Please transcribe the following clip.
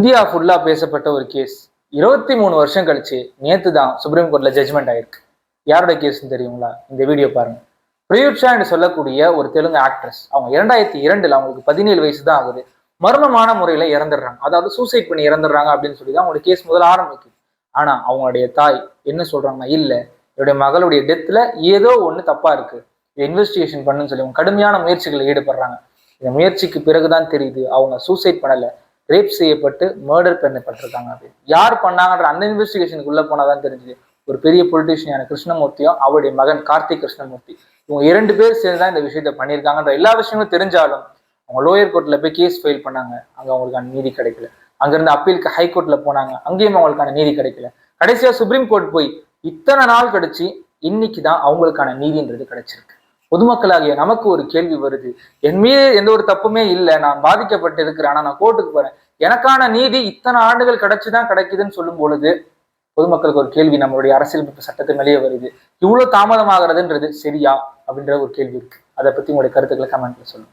India ஃபுல்லா பேசப்பட்ட ஒரு கேஸ் 23 வருஷம் கழிச்சு நேத்து தான் சுப்ரீம் கோர்ட்ல ஜட்ஜ்மெண்ட் ஆயிருக்கு. யாரோட கேஸ்ன்னு தெரியுங்களா? இந்த வீடியோ பாருங்க. பிரயுட்ஷா என்று சொல்லக்கூடிய ஒரு தெலுங்கு ஆக்ட்ரஸ், அவங்க 2002 அவங்களுக்கு 17 வயசு தான் ஆகுது. மர்மமான முறையில இறந்துடுறாங்க. அதாவது சூசைட் பண்ணி இறந்துடுறாங்க அப்படின்னு சொல்லி தான் அவங்களோட கேஸ் முதல்ல ஆரம்பிக்குது. ஆனா அவங்களுடைய தாய் என்ன சொல்றாங்கன்னா, இல்ல என்னுடைய மகளுடைய டெத்ல ஏதோ ஒண்ணு தப்பா இருக்கு, இன்வெஸ்டிகேஷன் பண்ணுன்னு சொல்லி கடுமையான முயற்சிகளை ஈடுபடுறாங்க. இந்த முயற்சிக்கு பிறகுதான் தெரியுது அவங்க சூசைட் பண்ணல, ரேப் செய்யப்பட்டு மர்டர் பண்ணப்பட்டிருக்காங்க. அப்படின்னு யார் பண்ணாங்கன்ற அந்த இன்வெஸ்டிகேஷனுக்கு உள்ள போனாதான் தெரிஞ்சது. ஒரு பெரிய பொலிட்டீஷியனான கிருஷ்ணமூர்த்தியும் அவருடைய மகன் கார்த்திக் கிருஷ்ணமூர்த்தி, இவங்க 2 பேர் சேர்ந்துதான் இந்த விஷயத்த பண்ணியிருக்காங்கன்ற எல்லா விஷயங்களும் தெரிஞ்சாலும் அவங்க லோயர் கோர்ட்ல போய் கேஸ் ஃபைல் பண்ணாங்க. அங்க அவங்களுக்கான நீதி கிடைக்கல. அங்கிருந்து அப்பீலுக்கு ஹைகோர்ட்ல போனாங்க. அங்கேயும் அவங்களுக்கான நீதி கிடைக்கல. கடைசியா சுப்ரீம் கோர்ட் போய் இத்தனை நாள் கழிச்சு இன்னைக்குதான் அவங்களுக்கான நீதின்றது கிடைச்சிருக்கு. பொதுமக்களாகிய நமக்கு ஒரு கேள்வி வருது, என் மீது எந்த ஒரு தப்புமே இல்லை, நான் பாதிக்கப்பட்டு இருக்கிறேன், ஆனா நான் கோர்ட்டுக்கு போறேன், எனக்கான நீதி இத்தனை ஆண்டுகள் கிடைச்சுதான் கிடைக்குதுன்னு சொல்லும் பொழுது பொதுமக்களுக்கு ஒரு கேள்வி நம்மளுடைய அரசியலமைப்பு சட்டத்து மேலேயே வருது. இவ்வளவு தாமதமாகிறதுன்றது சரியா அப்படின்ற ஒரு கேள்வி இருக்கு. அதை பத்தி உங்களுடைய கருத்துக்களை கமெண்ட்ல சொல்லுங்க.